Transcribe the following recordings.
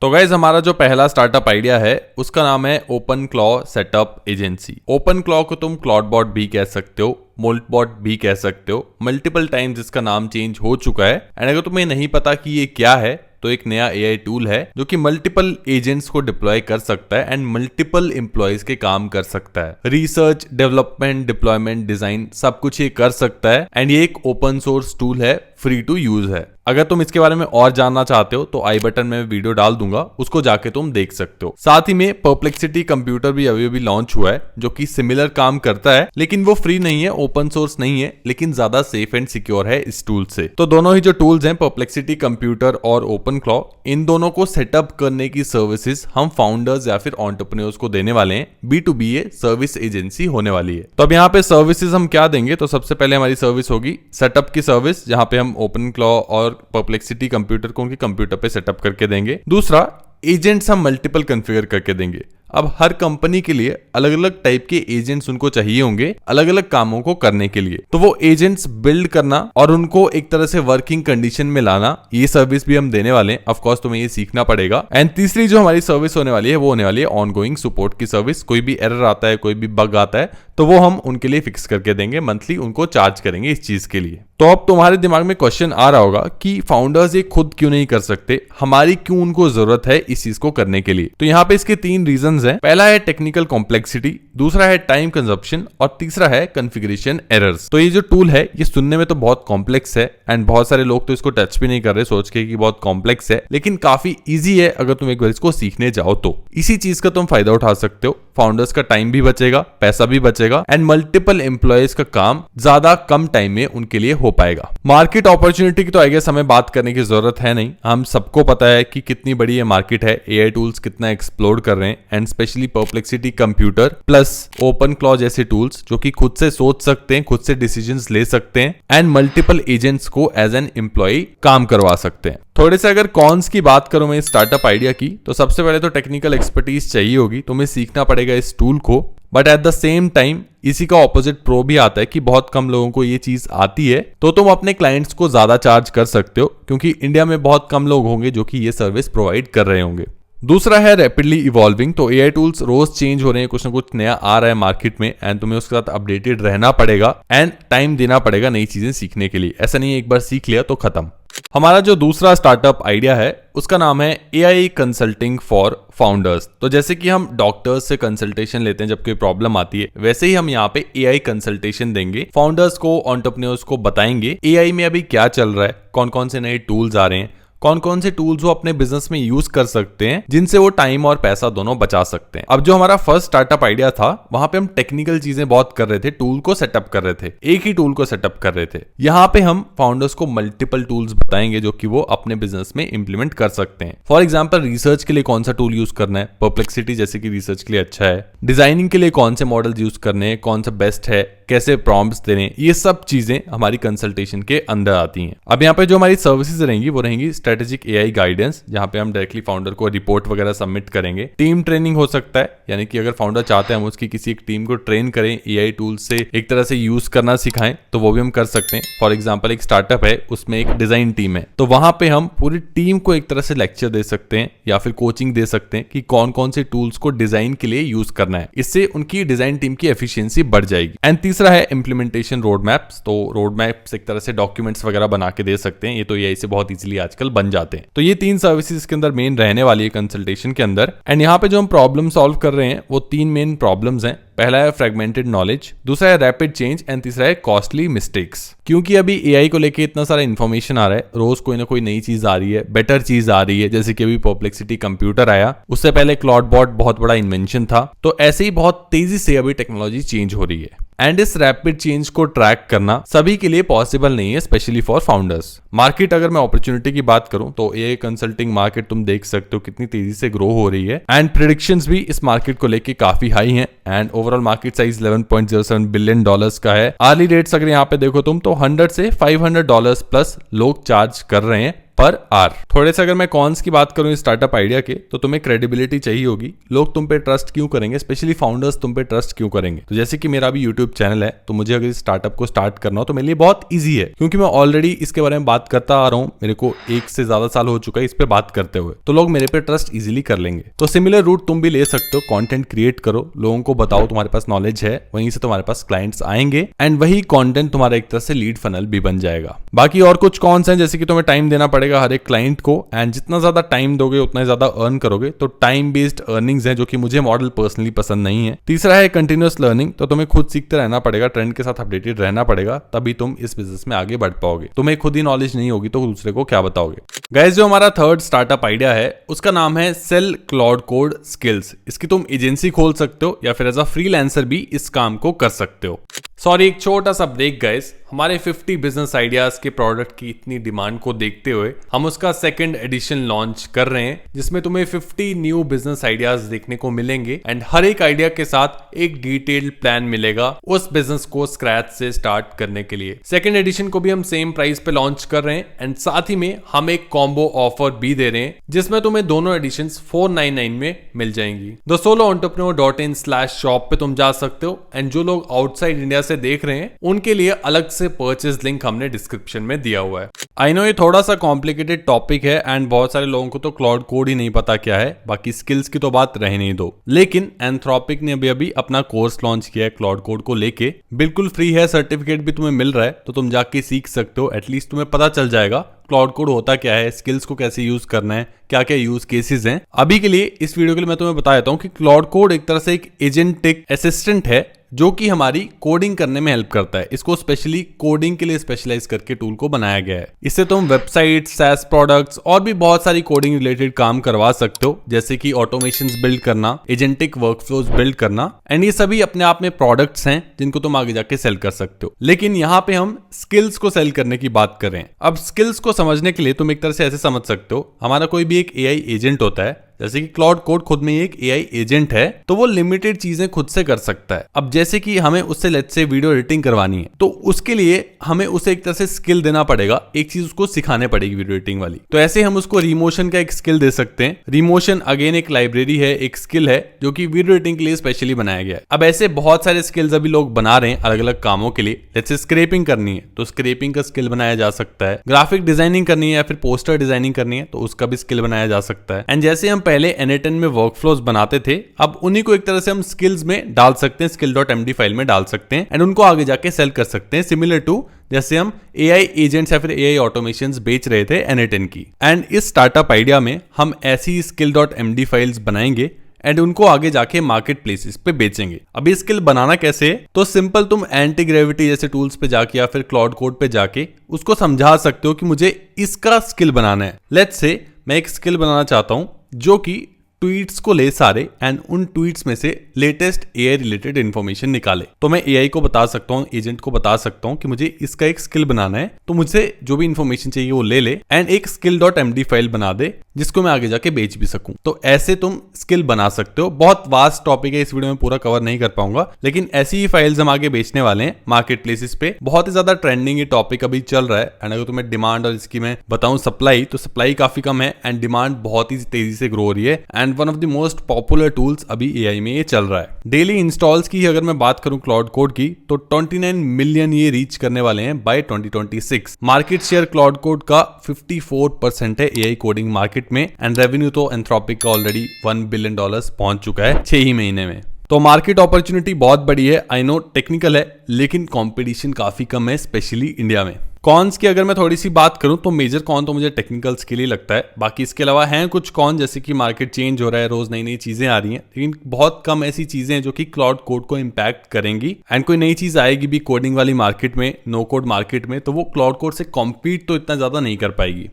तो गाइज हमारा जो पहला स्टार्टअप आइडिया है उसका नाम है Open Claw setup agency. Open Claw को तुम क्लॉडबॉट भी कह सकते हो, मोल्टबॉट भी कह सकते हो। मल्टीपल टाइम्स इसका नाम चेंज हो चुका है। एंड अगर तुम्हें नहीं पता कि ये क्या है तो एक नया एआई टूल है जो कि मल्टीपल एजेंट्स को डिप्लॉय कर सकता है एंड मल्टीपल एम्प्लॉयज के काम कर सकता है। रिसर्च, डेवलपमेंट, डिप्लॉयमेंट, डिजाइन सब कुछ ये कर सकता है। एंड ये एक ओपन सोर्स टूल है, फ्री टू यूज है। अगर तुम इसके बारे में और जानना चाहते हो तो आई बटन में वीडियो डाल दूंगा, उसको जाके तुम देख सकते हो। साथ ही में परप्लेक्सिटी कंप्यूटर भी अभी लॉन्च हुआ है जो कि सिमिलर काम करता है, लेकिन वो फ्री नहीं है, ओपन सोर्स नहीं है, लेकिन ज्यादा सेफ एंड सिक्योर है इस टूल से। तो दोनों ही जो टूल्स हैं, परप्लेक्सिटी कंप्यूटर और ओपन क्लॉ, इन दोनों को सेटअप करने की सर्विसेज हम फाउंडर्स या फिर एंटरप्रेन्योर्स को देने वाले हैं। B2B ये सर्विस एजेंसी होने वाली है। तो अब यहाँ पे सर्विसेज हम क्या देंगे, तो सबसे पहले हमारी सर्विस होगी सेटअप की सर्विस, जहां पे हम ओपन क्लॉ और परप्लेक्सिटी कंप्यूटर को उनके कंप्यूटर पे सेटअप करके देंगे। दूसरा, एजेंट्स हम मल्टीपल कॉन्फ़िगर करके देंगे। अब हर कंपनी के लिए अलग अलग टाइप के एजेंट्स उनको चाहिए होंगे अलग अलग कामों को करने के लिए, तो वो एजेंट्स बिल्ड करना और उनको एक तरह से वर्किंग कंडीशन में लाना, ये सर्विस भी हम देने वाले हैं। ऑफ कोर्स तुम्हें ये सीखना पड़ेगा। एंड तीसरी जो हमारी सर्विस होने वाली है वो होने वाली है ऑनगोइंग सपोर्ट की सर्विस। कोई भी एरर आता है, कोई भी बग आता है, तो वो हम उनके लिए फिक्स करके देंगे, मंथली उनको चार्ज करेंगे इस चीज के लिए। तो अब तुम्हारे दिमाग में क्वेश्चन आ रहा होगा कि फाउंडर्स ये खुद क्यों नहीं कर सकते, हमारी क्यों उनको जरूरत है इस चीज को करने के लिए। तो यहाँ पे इसके 3 रीजंस हैं। पहला है टेक्निकल कॉम्प्लेक्सिटी, दूसरा है टाइम कंजप्शन और तीसरा है कॉन्फ़िगरेशन एरर्स। तो ये जो टूल है ये सुनने में तो बहुत कॉम्प्लेक्स है एंड बहुत सारे लोग तो इसको टच भी नहीं कर रहे, सोच के कि बहुत कॉम्प्लेक्स है, लेकिन काफी इजी है अगर तुम एक बार इसको सीखने जाओ तो। इसी चीज का तुम फायदा उठा सकते हो। फाउंडर्स का टाइम भी बचेगा, पैसा भी बचेगा एंड मल्टीपल एम्प्लॉयज का काम ज्यादा कम टाइम में उनके लिए हो पाएगा। मार्केट अपॉर्चुनिटी की तो आई गेस हमें बात करने की जरूरत है नहीं, हम सबको पता है कि कितनी बड़ी ये मार्केट है, एआई टूल्स कितना एक्सप्लोर कर रहे हैं and specially Perplexity computer plus Open Claw जैसे टूल्स जो कि खुद से सोच सकते हैं, खुद से डिसीजंस ले सकते हैं एंड मल्टीपल एजेंट्स को एज एन एम्प्लॉय काम करवा सकते हैं। थोड़े से अगर कॉन्स की बात करूं मैं इस स्टार्टअप आइडिया की, तो सबसे पहले तो टेक्निकल एक्सपर्टीज चाहिए होगी, तुम्हें सीखना पड़ेगा इस टूल को। But at the same time इसी का ऑपोजिट प्रो भी आता है कि बहुत कम लोगों को ये चीज आती है, तो तुम अपने क्लाइंट्स को ज्यादा चार्ज कर सकते हो, क्योंकि इंडिया में बहुत कम लोग होंगे जो कि ये सर्विस प्रोवाइड कर रहे होंगे। दूसरा है रैपिडली इवॉल्विंग, तो एआई टूल्स रोज चेंज हो रहे हैं, कुछ ना कुछ नया आ रहा है मार्केट में एंड तुम्हें उसके साथ अपडेटेड रहना पड़ेगा एंड टाइम देना पड़ेगा नई चीजें सीखने के लिए। ऐसा नहीं है एक बार सीख लिया तो खत्म। हमारा जो दूसरा स्टार्टअप आइडिया है उसका नाम है एआई कंसल्टिंग फॉर फाउंडर्स। तो जैसे कि हम डॉक्टर्स से कंसल्टेशन लेते हैं जब कोई प्रॉब्लम आती है, वैसे ही हम यहाँ पे एआई कंसल्टेशन देंगे फाउंडर्स को, एंटरप्रेन्योर्स को बताएंगे एआई में अभी क्या चल रहा है, कौन कौन से नए टूल्स आ रहे हैं, कौन कौन से टूल्स वो अपने बिजनेस में यूज कर सकते हैं जिनसे वो टाइम और पैसा दोनों बचा सकते हैं। अब जो हमारा फर्स्ट स्टार्टअप आइडिया था वहां पे हम टेक्निकल चीजें बहुत कर रहे थे, टूल को सेटअप कर रहे थे, एक ही टूल को सेटअप कर रहे थे। यहाँ पे हम फाउंडर्स को मल्टीपल टूल्स बताएंगे जो कि वो अपने बिजनेस में इंप्लीमेंट कर सकते हैं। फॉर एग्जाम्पल, रिसर्च के लिए कौन सा टूल यूज करना है, परप्लेक्सिटी जैसे कि रिसर्च के लिए अच्छा है। डिजाइनिंग के लिए कौन से मॉडल यूज करने हैं, कौन सा बेस्ट है, कैसे प्रॉम्प्ट्स देने, ये सब चीजें हमारी कंसल्टेशन के अंदर आती हैं। अब यहाँ पे जो हमारी सर्विसेज रहेंगी वो रहेंगी स्ट्रेटेजिक एआई गाइडेंस, जहाँ पे हम डायरेक्टली फाउंडर को रिपोर्ट वगैरह सबमिट करेंगे। टीम ट्रेनिंग हो सकता है, यानी कि अगर फाउंडर चाहते हैं हम उसकी किसी एक टीम को ट्रेन करें, एआई टूल से एक तरह से यूज करना सिखाएं, तो वो भी हम कर सकते हैं। फॉर एग्जाम्पल, एक स्टार्टअप है उसमें एक डिजाइन टीम है, तो वहां पे हम पूरी टीम को एक तरह से लेक्चर दे सकते हैं या फिर कोचिंग दे सकते हैं कि कौन कौन से टूल्स को डिजाइन के लिए यूज करना है। इससे उनकी डिजाइन टीम की एफिशिएंसी बढ़ जाएगी। एंड तीसरा है इंप्लीमेंटेशन रोड मैप्स। तो रोड मैप्स एक तरह से डॉक्यूमेंट्स वगैरह बना के दे सकते हैं, ये तो एआई से बहुत इजीली आजकल बन जाते हैं। तो ये 3 सर्विसेज इसके अंदर मेन रहने वाली है कंसल्टेशन के अंदर। एंड यहाँ पे जो हम प्रॉब्लम सॉल्व कर रहे हैं वो 3 मेन प्रॉब्लम्स हैं। पहला है फ्रेगमेंटेड नॉलेज, दूसरा है रैपिड चेंज एंड तीसरा है कॉस्टली मिस्टेक्स। क्योंकि अभी एआई को लेके इतना सारा इन्फॉर्मेशन आ रहा है, रोज कोई ना कोई नई चीज आ रही है, बेटर चीज आ रही है, जैसे कि अभी परप्लेक्सिटी कंप्यूटर आया, उससे पहले क्लॉडबॉट बहुत बड़ा इन्वेंशन था। तो ऐसे ही बहुत तेजी से अभी टेक्नोलॉजी चेंज हो रही है एंड इस रैपिड चेंज को ट्रैक करना सभी के लिए पॉसिबल नहीं है, स्पेशली फॉर फाउंडर्स। मार्केट अगर मैं अपॉर्चुनिटी की बात करूं तो एआई कंसल्टिंग मार्केट तुम देख सकते हो कितनी तेजी से ग्रो हो रही है एंड प्रेडिक्शंस भी इस मार्केट को लेके काफी हाई हैं and overall market size $11.07 billion का है। अर्ली रेट्स अगर यहाँ पे देखो तुम तो $100 से $500 प्लस लोग चार्ज कर रहे हैं पर आवर। थोड़े से अगर मैं कॉन्स की बात करूं इस स्टार्टअप आइडिया के, तो तुम्हें क्रेडिबिलिटी चाहिए होगी। लोग तुम पे ट्रस्ट क्यों करेंगे, स्पेशली फाउंडर्स तुम पे ट्रस्ट क्यों करेंगे। तो जैसे कि मेरा भी यूट्यूब चैनल है, तो मुझे अगर इस स्टार्टअप को स्टार्ट करना हो तो मेरे लिए बहुत ईजी है, क्योंकि मैं ऑलरेडी इसके बारे में बात करता आ रहा हूँ। मेरे को 1 से ज्यादा साल हो चुका है इस पे बात करते हुए, तो लोग मेरे पे ट्रस्ट इजीली कर लेंगे। तो सिमिलर रूट तुम भी ले सकते हो, कंटेंट क्रिएट करो, लोगों को बताओ तुम्हारे पास नॉलेज है, वहीं से तुम्हारे पास क्लाइंट्स आएंगे एंड वही कंटेंट तुम्हारा एक तरह से लीड फनल भी बन जाएगा। बाकी और कुछ कॉन्स हैं, जैसे कि तुम्हें टाइम देना पड़ेगा हर एक क्लाइंट को, एंड जितना ज्यादा टाइम दोगे उतना ज्यादा अर्न करोगे। तो टाइम बेस्ड अर्निंग्स है, जो कि मुझे मॉडल पर्सनली पसंद नहीं है। तीसरा है कंटिन्यूअस लर्निंग, तो तुम्हें खुद सीखते रहना पड़ेगा, ट्रेंड के साथ अपडेटेड रहना पड़ेगा, तभी तुम इस बिजनेस में आगे बढ़ पाओगे। तुम्हें खुद ही नॉलेज नहीं होगी तो दूसरे को क्या बताओगे। गाइस, जो हमारा थर्ड स्टार्टअप आइडिया है उसका नाम है सेल क्लाउड कोड स्किल्स। इसकी तुम एजेंसी खोल सकते हो या फिर एज अ फ्रीलांसर भी इस काम को कर सकते हो। सॉरी, एक छोटा सा ब्रेक गाइस। हमारे 50 बिजनेस आइडियाज के प्रोडक्ट की इतनी डिमांड को देखते हुए हम उसका सेकंड एडिशन लॉन्च कर रहे हैं, जिसमें तुम्हें 50 न्यू बिजनेस आइडियाज देखने को मिलेंगे एंड हर एक आइडिया के साथ एक डिटेल्ड प्लान मिलेगा उस बिजनेस को स्क्रैच से स्टार्ट करने के लिए। सेकंड एडिशन को भी हम सेम प्राइस पे लॉन्च कर रहे हैं एंड साथ ही में हम एक कॉम्बो ऑफर भी दे रहे हैं, जिसमें तुम्हें दोनों एडिशन 499 में मिल जाएंगी। thesoloentrepreneur.in/shop पे तुम जा सकते हो एंड जो लोग आउटसाइड इंडिया से देख रहे हैं उनके लिए अलग से परचेज लिंक हमने डिस्क्रिप्शन में दिया हुआ है। आई नो ये थोड़ा सा कॉम्प्लिकेटेड टॉपिक है एंड बहुत सारे लोगों को तो क्लाउड कोड ही नहीं पता क्या है, बाकी स्किल्स की तो बात रह नहीं दो। लेकिन एंथ्रोपिक ने अभी अपना कोर्स लॉन्च किया है क्लाउड कोड को लेके, बिल्कुल फ्री है, सर्टिफिकेट भी तुम्हें मिल रहा है, तो तुम जाके सीख सकते हो। एटलीस्ट तुम्हें पता चल जाएगा क्लाउड कोड होता क्या है, स्किल्स को कैसे यूज करना है, क्या क्या यूज केसेस हैं। अभी के लिए इस वीडियो के लिए मैं तुम्हें बता देता हूँ कि क्लाउड कोड एक तरह से एक एजेंटिक असिस्टेंट है जो कि हमारी कोडिंग करने में हेल्प करता है। इसको स्पेशली कोडिंग के लिए स्पेशलाइज करके टूल को बनाया गया है। इससे तुम वेबसाइट, सैस प्रोडक्ट्स और भी बहुत सारी कोडिंग रिलेटेड काम करवा सकते हो, जैसे कि ऑटोमेशंस बिल्ड करना, एजेंटिक वर्कफ्लोज बिल्ड करना, एंड ये सभी अपने आप में प्रोडक्ट्स हैं जिनको तुम आगे जाके सेल कर सकते हो। लेकिन यहाँ पे हम स्किल्स को सेल करने की बात कर रहे हैं। अब स्किल्स को समझने के लिए तुम एक तरह से ऐसे समझ सकते हो, हमारा कोई भी एक एआई एजेंट होता है, जैसे कि क्लाउड कोड खुद में एक एआई एजेंट है, तो वो लिमिटेड चीजें खुद से कर सकता है। अब जैसे कि हमें उससे लेट्स से वीडियो एडिटिंग करवानी है, तो उसके लिए हमें उसे एक तरह से स्किल देना पड़ेगा, एक चीज उसको सिखाने पड़ेगी वीडियो एडिटिंग वाली। तो ऐसे हम उसको रिमोशन का एक स्किल दे सकते हैं। रिमोशन अगेन एक लाइब्रेरी है, एक स्किल है जो कि वीडियो एडिटिंग के लिए स्पेशली बनाया गया है। अब ऐसे बहुत सारे स्किल्स अभी लोग बना रहे हैं अलग अलग कामों के लिए। लेट्स से स्क्रैपिंग करनी है तो स्क्रैपिंग का स्किल बनाया जा सकता है, ग्राफिक डिजाइनिंग करनी है या फिर पोस्टर डिजाइनिंग करनी है तो उसका भी स्किल बनाया जा सकता है। एंड जैसे हम पहले N8N में वर्कफ्लोज बनाते थे, अब उन्हीं को एक तरह से हम स्किल्स में डाल सकते हैं, skill.md फाइल में डाल सकते हैं एंड उनको आगे जाके सेल कर सकते हैं, सिमिलर टू जैसे हम एआई एजेंट्स या फिर एआई ऑटोमेशंस बेच रहे थे N8N की। एंड इस स्टार्टअप आइडिया में हम ऐसी skill.md फाइल्स बनाएंगे एंड उनको आगे जाके मार्केट प्लेसेस पे बेचेंगे। अब ये स्किल बनाना कैसे है, तो सिंपल तुम एंटी ग्रेविटी जैसे टूल्स पे जाके या फिर क्लाउड कोड पे जाके उसको समझा सकते हो कि मुझे इसका स्किल बनाना है। लेट्स से मैं एक स्किल बनाना चाहता हूं जो कि ट्वीट्स को ले सारे एंड उन ट्वीट्स में से लेटेस्ट एआई रिलेटेड इंफॉर्मेशन निकाले। तो मैं एआई को बता सकता हूँ, एजेंट को बता सकता हूँ कि मुझे इसका एक स्किल बनाना है, तो मुझसे जो भी इंफॉर्मेशन चाहिए वो ले ले एंड एक skill.md फाइल बना दे जिसको मैं आगे जाके बेच भी सकूं। तो ऐसे तुम स्किल बना सकते हो। बहुत वास्ट टॉपिक है, इस वीडियो में पूरा कवर नहीं कर पाऊंगा, लेकिन ऐसी ही फाइल्स हम आगे बेचने वाले हैं मार्केट प्लेसेस पे। बहुत ही ज्यादा ट्रेंडिंग ये टॉपिक अभी चल रहा है एंड अगर तुम्हें डिमांड और इसकी मैं बताऊं सप्लाई, तो सप्लाई काफी कम है एंड डिमांड बहुत ही तेजी से ग्रो हो रही है and one of the most popular tools अभी एआई में ये चल रहा है। डेली इंस्टॉल्स की अगर मैं बात करूं क्लाउड कोड की, तो 29 मिलियन ये रीच करने वाले हैं by 2026। Market share Claude code का 54% है एआई कोडिंग मार्केट में एंड रेवेन्यू तो एंथ्रोपिक का ऑलरेडी $1 बिलियन पहुंच चुका है 6 ही महीने में। तो मार्केट अपॉर्चुनिटी बहुत बड़ी है। आई नो टेक्निकल है, लेकिन कंपटीशन काफी कम है, स्पेशली इंडिया में। कॉन्स की अगर मैं थोड़ी सी बात करूं तो मेजर कॉन तो मुझे टेक्निकल्स के लिए लगता है। बाकी इसके अलावा हैं कुछ कॉन, जैसे कि मार्केट चेंज हो रहा है, रोज नई नई चीजें आ रही हैं, लेकिन बहुत कम ऐसी चीजें हैं जो कि क्लाउड कोड को इम्पैक्ट करेंगी। एंड कोई नई चीज आएगी भी कोडिंग वाली मार्केट में, नो कोड मार्केट में, तो वो क्लाउड कोड से कॉम्पीट तो इतना ज्यादा नहीं कर पाएगी।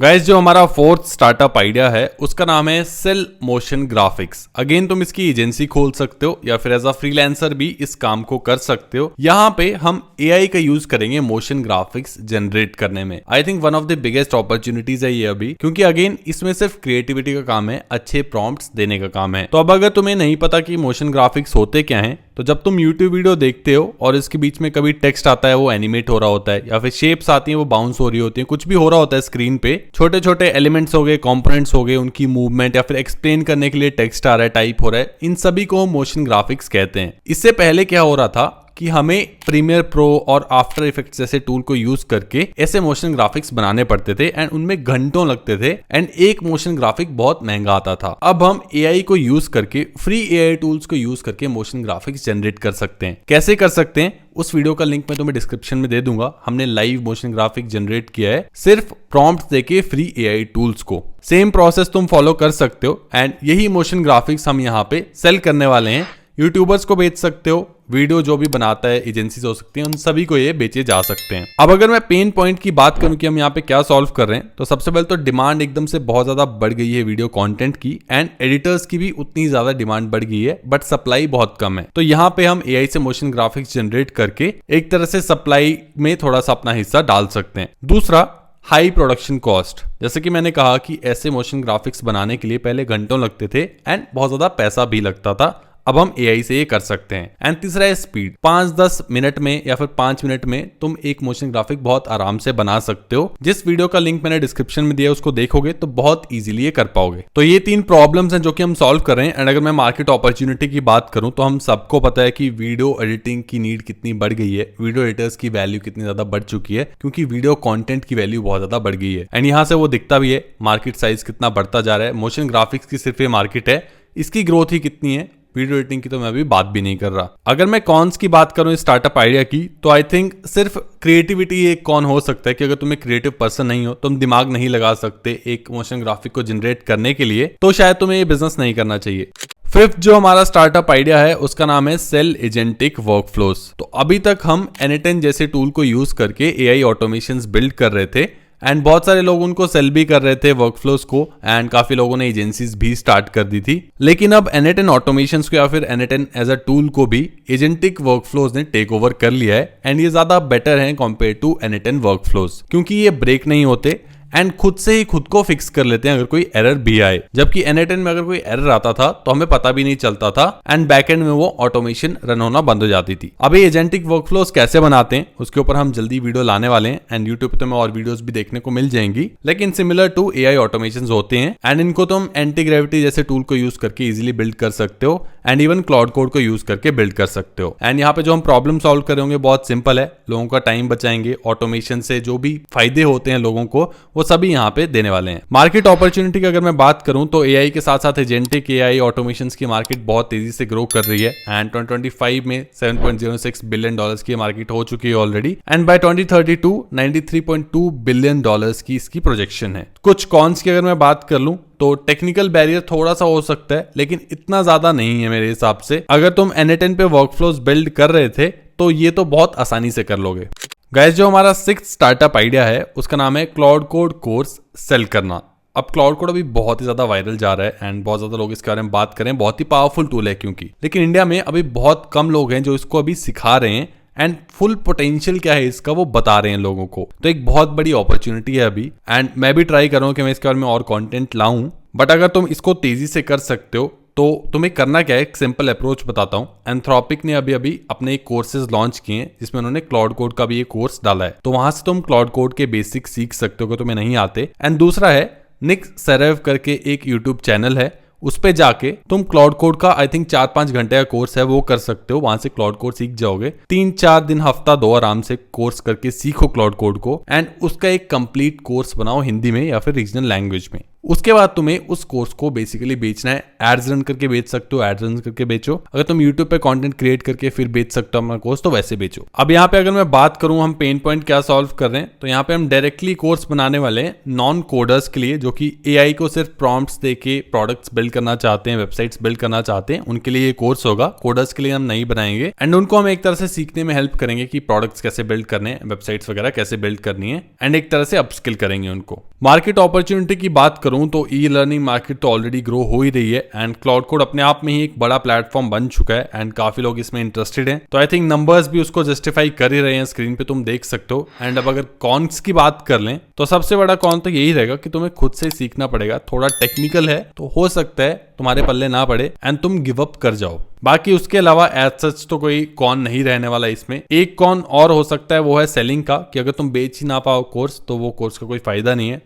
गाइस, जो हमारा फोर्थ स्टार्टअप आइडिया है उसका नाम है सेल मोशन ग्राफिक्स। अगेन तुम इसकी एजेंसी खोल सकते हो या फिर एज अ फ्रीलांसर भी इस काम को कर सकते हो। यहाँ पे हम एआई का यूज करेंगे मोशन ग्राफिक्स जनरेट करने में। I think one of the biggest opportunities है ये अभी, क्योंकि अगेन इसमें सिर्फ क्रिएटिविटी का काम है, अच्छे प्रॉम्प्ट्स देने का काम है। तो अब अगर तुम्हें नहीं पता कि मोशन ग्राफिक्स होते क्या हैं, तो जब तुम YouTube वीडियो देखते हो और इसके बीच में कभी टेक्स्ट आता है वो एनिमेट हो रहा होता है, या फिर शेप्स आती हैं वो बाउंस हो रही होती है, कुछ भी हो रहा होता है स्क्रीन पे, छोटे छोटे एलिमेंट्स हो गए, कंपोनेंट्स हो गए, उनकी मूवमेंट या फिर एक्सप्लेन करने के लिए टेक्स्ट आ रहा है, टाइप हो रहा है, इन सभी को हम मोशन ग्राफिक्स कहते हैं। इससे पहले क्या हो रहा था कि हमें प्रीमियर प्रो और आफ्टर इफेक्ट्स जैसे टूल को यूज करके ऐसे मोशन ग्राफिक्स बनाने पड़ते थे एंड उनमें घंटों लगते थे एंड एक मोशन ग्राफिक बहुत महंगा आता था। अब हम एआई को यूज करके, फ्री एआई टूल्स को यूज करके मोशन ग्राफिक्स जनरेट कर सकते हैं। कैसे कर सकते हैं उस वीडियो का लिंक मैं तुम्हें डिस्क्रिप्शन में दे दूंगा। हमने लाइव मोशन ग्राफिक जनरेट किया है सिर्फ प्रॉम्प्ट देके फ्री एआई टूल्स को। सेम प्रोसेस तुम फॉलो कर सकते हो एंड यही मोशन ग्राफिक्स हम यहाँ पे सेल करने वाले हैं। यूट्यूबर्स को बेच सकते हो, वीडियो जो भी बनाता है, एजेंसीज हो सकती हैं, उन सभी को ये बेचे जा सकते हैं। अब अगर मैं पेन पॉइंट की बात करूं कि हम यहाँ पे क्या सॉल्व कर रहे हैं, तो सबसे पहले तो डिमांड एकदम से बहुत ज्यादा बढ़ गई है वीडियो कंटेंट की एंड एडिटर्स की भी उतनी ज्यादा डिमांड बढ़ गई है, बट सप्लाई बहुत कम है। तो यहाँ पे हम एआई से मोशन ग्राफिक्स जनरेट करके एक तरह से सप्लाई में थोड़ा सा अपना हिस्सा डाल सकते हैं। दूसरा, हाई प्रोडक्शन कॉस्ट। जैसे कि मैंने कहा कि ऐसे मोशन ग्राफिक्स बनाने के लिए पहले घंटों लगते थे एंड बहुत ज्यादा पैसा भी लगता था, अब हम एआई से ये कर सकते हैं। एंड तीसरा है स्पीड। 5-10 मिनट में या फिर 5 मिनट में तुम एक मोशन ग्राफिक बहुत आराम से बना सकते हो। जिस वीडियो का लिंक मैंने डिस्क्रिप्शन में दिया उसको देखोगे तो बहुत इजीली ये कर पाओगे। तो ये 3 प्रॉब्लम्स हैं जो कि हम सॉल्व कर रहे हैं। एंड अगर मैं मार्केट अपॉर्चुनिटी की बात करूं तो हम सबको पता है कि वीडियो एडिटिंग की नीड कितनी बढ़ गई है, वीडियो एडिटर्स की वैल्यू कितनी ज्यादा बढ़ चुकी है, क्योंकि वीडियो कॉन्टेंट की वैल्यू बहुत ज्यादा बढ़ गई है। एंड यहाँ से वो दिखता भी है मार्केट साइज कितना बढ़ता जा रहा है। मोशन ग्राफिक्स की सिर्फ ये मार्केट है, इसकी ग्रोथ ही कितनी है, वीडियो एडिटिंग की तो मैं अभी बात भी नहीं कर रहा। अगर मैं कॉन्स की बात करूं स्टार्टअप आइडिया की, तो आई थिंक सिर्फ क्रिएटिविटी एक कॉन हो सकता है कि अगर तुम एक क्रिएटिव पर्सन नहीं हो, तुम दिमाग नहीं लगा सकते एक मोशन ग्राफिक को जनरेट करने के लिए, तो शायद तुम्हें ये बिजनेस नहीं करना चाहिए। फिफ्थ जो हमारा स्टार्टअप आइडिया है उसका नाम है सेल एजेंटिक वर्कफ्लोस। तो अभी तक हम N8N जैसे टूल को यूज करके एआई ऑटोमेशंस बिल्ड कर रहे थे एंड बहुत सारे लोग उनको सेल भी कर रहे थे वर्कफ्लोस को एंड काफी लोगों ने एजेंसीज भी स्टार्ट कर दी थी। लेकिन अब N8N ऑटोमेशंस को या फिर N8N एज अ टूल को भी एजेंटिक वर्कफ्लोस ने टेक ओवर कर लिया है एंड ये ज्यादा बेटर है कंपेयर टू N8N वर्कफ्लोस, क्योंकि ये ब्रेक नहीं होते एंड खुद से ही खुद को फिक्स कर लेते हैं अगर कोई एरर भी आए। जबकि N8N में अगर कोई एरर आता था तो हमें पता भी नहीं चलता था एंड बैकएंड में वो ऑटोमेशन रन होना बंद हो जाती थी। अब ये एजेंटिक वर्कफ्लोस कैसे बनाते हैं उसके ऊपर हम जल्दी वीडियो लाने वाले हैं एंड यूट्यूब पे तुम्हें और वीडियोस भी देखने को मिल जाएंगी, लेकिन सिमिलर टू एआई ऑटोमेशंस होते हैं एंड इनको तुम एंटी ग्रेविटी जैसे टूल को यूज करके इजिली बिल्ड कर सकते हो एंड इवन क्लाउड कोड को यूज करके बिल्ड कर सकते हो। एंड यहाँ पे जो हम प्रॉब्लम सॉल्व कर रहे होंगे बहुत सिंपल है, लोगों का टाइम बचाएंगे, ऑटोमेशन से जो भी फायदे होते हैं लोगों को वो सभी यहाँ पे देने वाले हैं। मार्केट अपॉर्चुनिटी की अगर मैं बात करूं तो एआई के साथ साथ एजेंटिक एआई ऑटोमेशंस की मार्केट बहुत तेजी से ग्रो कर रही है एंड 2025 में $7.06 बिलियन की मार्केट हो चुकी है ऑलरेडी एंड बाय 2032 $93.2 बिलियन की इसकी प्रोजेक्शन है। कुछ कॉन्स की अगर मैं बात कर लूं तो टेक्निकल बैरियर थोड़ा सा हो सकता है, लेकिन इतना ज्यादा नहीं है मेरे हिसाब से। अगर तुम N8N पे वर्कफ्लोस बिल्ड कर रहे थे तो ये तो बहुत आसानी से कर लोगे। गाइस, जो हमारा 6th स्टार्टअप आइडिया है उसका नाम है क्लाउड कोड कोर्स सेल करना। अब क्लाउड कोड अभी बहुत ही ज्यादा वायरल जा रहा है एंड बहुत ज्यादा लोग इसके बारे में बात करें, बहुत ही पावरफुल टूल है क्योंकि, लेकिन इंडिया में अभी बहुत कम लोग हैं जो इसको अभी सिखा रहे हैं एंड फुल पोटेंशियल क्या है इसका वो बता रहे हैं लोगों को। तो एक बहुत बड़ी अपॉर्चुनिटी है अभी एंड मैं भी ट्राई कर रहा हूँ कि मैं इसके बारे में और कंटेंट लाऊं। बट अगर तुम इसको तेजी से कर सकते हो तो तुम्हें करना क्या है, एक सिंपल अप्रोच बताता हूँ। एंथ्रोपिक ने अभी अपने एक कोर्सेज लॉन्च किए हैं जिसमें उन्होंने क्लाउड कोड का भी एक कोर्स डाला है, तो वहां से तुम क्लाउड कोड के बेसिक सीख सकते हो अगर तुम्हें नहीं आते। एंड दूसरा है निक सेरेव करके एक यूट्यूब चैनल है, उस पे जाके तुम क्लाउड कोड का आई थिंक 4-5 घंटे का कोर्स है वो कर सकते हो। वहां से क्लाउड कोड सीख जाओगे, 3-4 दिन हफ्ता 2 आराम से कोर्स करके सीखो क्लाउड कोड को एंड उसका एक कंप्लीट कोर्स बनाओ हिंदी में या फिर रीजनल लैंग्वेज में। उसके बाद तुम्हें उस कोर्स को बेसिकली बेचना है, एड्स रन करके बेच सकते हो, एड्स रन करके बेचो। अगर तुम यूट्यूब पे कंटेंट क्रिएट करके फिर बेच सकते हो अपना कोर्स तो वैसे बेचो। अब यहाँ पे अगर मैं बात करूं हम पेन पॉइंट क्या सॉल्व कर रहे हैं, तो यहाँ पे हम डायरेक्टली कोर्स बनाने वाले हैं नॉन कोडर्स के लिए, जो कि एआई को सिर्फ प्रॉम्प्ट्स देके प्रोडक्ट्स बिल्ड करना चाहते हैं, वेबसाइट्स बिल्ड करना चाहते हैं, उनके लिए ये कोर्स होगा। कोडर्स के लिए हम नहीं बनाएंगे एंड उनको हम एक तरह से सीखने में हेल्प करेंगे कि प्रोडक्ट्स कैसे बिल्ड करने हैं, वेबसाइट्स वगैरह कैसे बिल्ड करनी है एंड एक तरह से अपस्किल करेंगे उनको। मार्केट अपॉर्चुनिटी की बात करूं तो ई लर्निंग मार्केट तो ऑलरेडी ग्रो हो ही रही है एंड क्लाउड कोड अपने आप में ही एक बड़ा प्लेटफॉर्म बन चुका है एंड काफी लोग इसमें इंटरेस्टेड हैं। तो आई थिंक नंबर्स भी उसको जस्टिफाई कर ही रहे हैं, स्क्रीन पे तुम देख सकते हो। एंड अब अगर कॉन्स की बात कर लें तो सबसे बड़ा कॉन तो यही रहेगा कि तुम्हें खुद से सीखना पड़ेगा। थोड़ा टेक्निकल है तो हो सकता है तुम्हारे पल्ले ना पड़े एंड तुम गिव अप कर जाओ। बाकी उसके अलावा एज सच तो कोई कॉन नहीं रहने वाला इसमें। एक कॉन और हो सकता है वो है सेलिंग का, कि अगर तुम बेच ही ना पाओ कोर्स तो वो कोर्स का कोई फायदा नहीं है।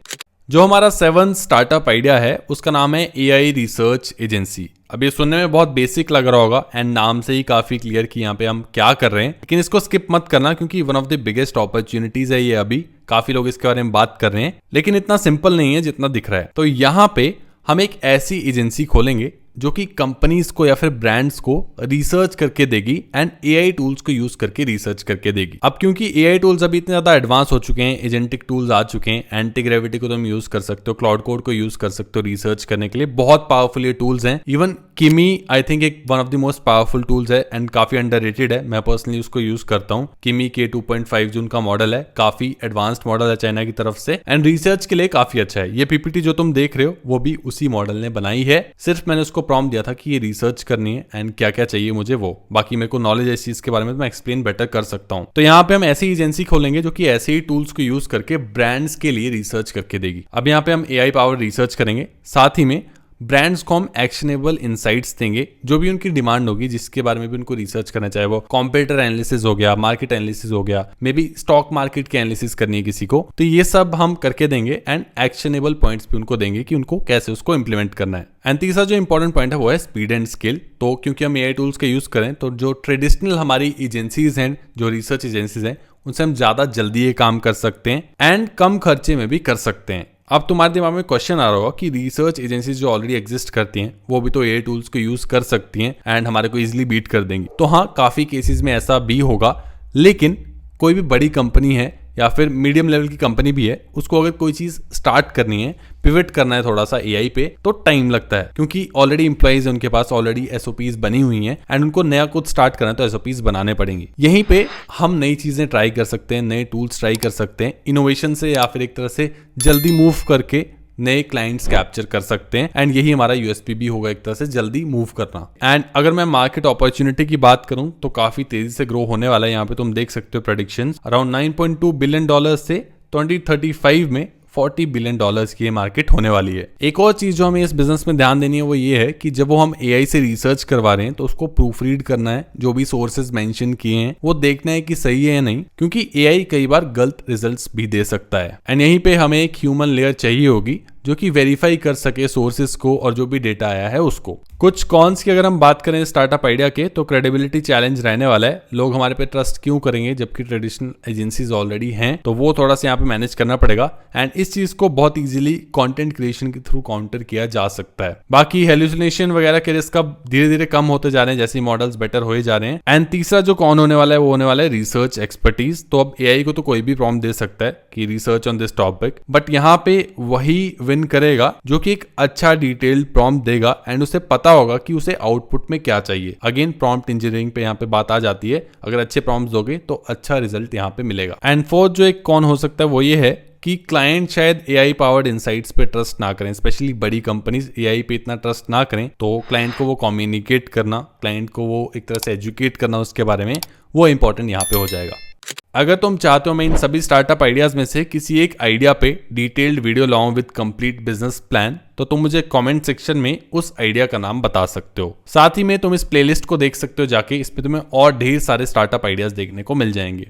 जो हमारा 7th स्टार्टअप आइडिया है उसका नाम है AI रिसर्च एजेंसी। अब ये सुनने में बहुत बेसिक लग रहा होगा एंड नाम से ही काफी क्लियर कि यहाँ पे हम क्या कर रहे हैं, लेकिन इसको स्किप मत करना क्योंकि one of the biggest opportunities है ये। अभी काफी लोग इसके बारे में बात कर रहे हैं, लेकिन इतना सिंपल नहीं है जितना दिख रहा है। तो यहाँ पे हम एक ऐसी एजेंसी खोलेंगे जो कि कंपनीज को या फिर ब्रांड्स को रिसर्च करके देगी एंड AI टूल्स को यूज करके रिसर्च करके देगी। अब क्योंकि AI टूल्स अभी इतने ज्यादा एडवांस हो चुके हैं, एजेंटिक टूल्स आ चुके हैं, एंटी ग्रेविटी को तुम यूज कर सकते हो, क्लाउड कोड को यूज कर सकते हो रिसर्च करने के लिए, बहुत पावरफुल ये टूल्स हैं। इवन किमी आई थिंक एक one of the most powerful tools है एंड काफी अंडररेटेड है। मैं पर्सनली उसको यूज करता हूँ। किमी के 2.5 जो उनका मॉडल है, काफी एडवांस्ड मॉडल है चाइना की तरफ से एंड रिसर्च के लिए काफी अच्छा है। ये पीपीटी जो तुम देख रहे हो वो भी उसी मॉडल ने बनाई है। सिर्फ मैंने उसको प्रॉम्प्ट दिया था कि ये रिसर्च करनी है एंड क्या क्या चाहिए मुझे, वो बाकी मेरे को नॉलेज है इस चीज के बारे में तो मैं एक्सप्लेन बेटर कर सकता हूँ। तो यहाँ पे हम ऐसी एजेंसी खोलेंगे जो कि ऐसे ही टूल्स को यूज करके ब्रांड्स के लिए रिसर्च करके देगी। अब यहाँ पे हम AI पावर रिसर्च करेंगे, साथ ही में ब्रांड्स को हम एक्शनेबल इंसाइट्स देंगे, जो भी उनकी डिमांड होगी जिसके बारे में भी उनको रिसर्च करना चाहे, वो कॉम्पिटिटर एनालिसिस हो गया, मार्केट एनालिसिस हो गया, मे बी स्टॉक मार्केट की एनालिसिस करनी है किसी को, तो ये सब हम करके देंगे एंड एक्शनेबल पॉइंट्स भी उनको देंगे कि उनको कैसे उसको इंप्लीमेंट करना है। एंड तीसरा जो इंपॉर्टेंट पॉइंट है वो है स्पीड एंड स्केल। तो क्योंकि हम AI टूल्स का यूज करें तो जो ट्रेडिशनल हमारी एजेंसीज हैं, जो रिसर्च एजेंसीज हैं, उनसे हम ज्यादा जल्दी ये काम कर सकते हैं एंड कम खर्चे में भी कर सकते हैं। अब तुम्हारे दिमाग में क्वेश्चन आ रहा होगा कि रिसर्च एजेंसीज जो ऑलरेडी एग्जिस्ट करती हैं वो भी तो AI टूल्स को यूज कर सकती हैं एंड हमारे को इजीली बीट कर देंगी। तो हाँ, काफी केसेस में ऐसा भी होगा, लेकिन कोई भी बड़ी कंपनी है या फिर मीडियम लेवल की कंपनी भी है, उसको अगर कोई चीज स्टार्ट करनी है, पिवट करना है थोड़ा सा AI पे, तो टाइम लगता है क्योंकि ऑलरेडी एम्प्लॉइज है उनके पास, ऑलरेडी SOPs बनी हुई हैं एंड उनको नया कुछ स्टार्ट करना है तो SOPs बनाने पड़ेंगे। यहीं पे हम नई चीजें ट्राई कर सकते हैं, नए टूल्स ट्राई कर सकते हैं, इनोवेशन से या फिर एक तरह से जल्दी मूव करके नए क्लाइंट्स कैप्चर कर सकते हैं एंड यही हमारा USP भी होगा, एक तरह से जल्दी मूव करना। एंड अगर मैं मार्केट अपॉर्चुनिटी की बात करूं तो काफी तेजी से ग्रो होने वाला है। यहाँ पे तुम देख सकते हो प्रेडिक्शंस अराउंड $9.2 बिलियन से 2035 में $40 बिलियन की ये मार्केट होने वाली है। एक और चीज जो हमें इस बिजनेस में ध्यान देनी है वो ये है कि जब वो हम AI से रिसर्च करवा रहे हैं तो उसको प्रूफ रीड करना है, जो भी सोर्सेज मेंशन किए हैं वो देखना है कि सही है या नहीं, क्योंकि AI कई बार गलत रिजल्ट्स भी दे सकता है। एंड यहीं पे हमें एक ह्यूमन लेयर चाहिए होगी जो कि वेरीफाई कर सके सोर्सेज को और जो भी डेटा आया है उसको। कुछ कॉन्स की अगर हम बात करें स्टार्टअप आइडिया के, तो क्रेडिबिलिटी चैलेंज रहने वाला है। लोग हमारे पे ट्रस्ट क्यों करेंगे जबकि ट्रेडिशनल एजेंसीज ऑलरेडी हैं, तो वो थोड़ा सा यहाँ पे मैनेज करना पड़ेगा एंड इस चीज को बहुत इजीली कंटेंट क्रिएशन के थ्रू काउंटर किया जा सकता है। बाकी हेलुसिनेशन वगैरह के रिस्क अब धीरे धीरे कम होते जा रहे हैं जैसे मॉडल्स बेटर हो जा रहे हैं। एंड तीसरा जो कौन होने वाला है वो होने वाला है रिसर्च एक्सपर्टीज। तो अब AI को तो कोई भी प्रॉम्प्ट दे सकता है कि research on this topic, but यहाँ पे वही विन करेगा जो कि एक अच्छा डिटेल्ड प्रॉम्प्ट देगा एंड उसे पता होगा कि उसे आउटपुट में क्या चाहिए। अगेन प्रॉम्प्ट इंजीनियरिंग पे यहाँ पे बात आ जाती है, अगर अच्छे प्रॉम्प्ट्स दोगे तो अच्छा रिजल्ट यहाँ पे मिलेगा। एंड फोर्थ जो एक कौन हो सकता है वो ये है कि क्लाइंट शायद AI पावर्ड इनसाइट्स पे ट्रस्ट ना करें, स्पेशली बड़ी कंपनीज AI पे इतना ट्रस्ट ना करें, तो क्लाइंट को वो कम्युनिकेट करना, क्लाइंट को वो एक तरह से एजुकेट करना उसके बारे में, वो इंपॉर्टेंट यहाँ पे हो जाएगा। अगर तुम चाहते हो मैं इन सभी स्टार्टअप आइडियाज में से किसी एक आइडिया पे डिटेल्ड वीडियो लाऊं विद कंप्लीट बिजनेस प्लान, तो तुम मुझे कमेंट सेक्शन में उस आइडिया का नाम बता सकते हो। साथ ही में तुम इस प्लेलिस्ट को देख सकते हो जाके, इस पे तुम्हें और ढेर सारे स्टार्टअप आइडियाज देखने को मिल जाएंगे।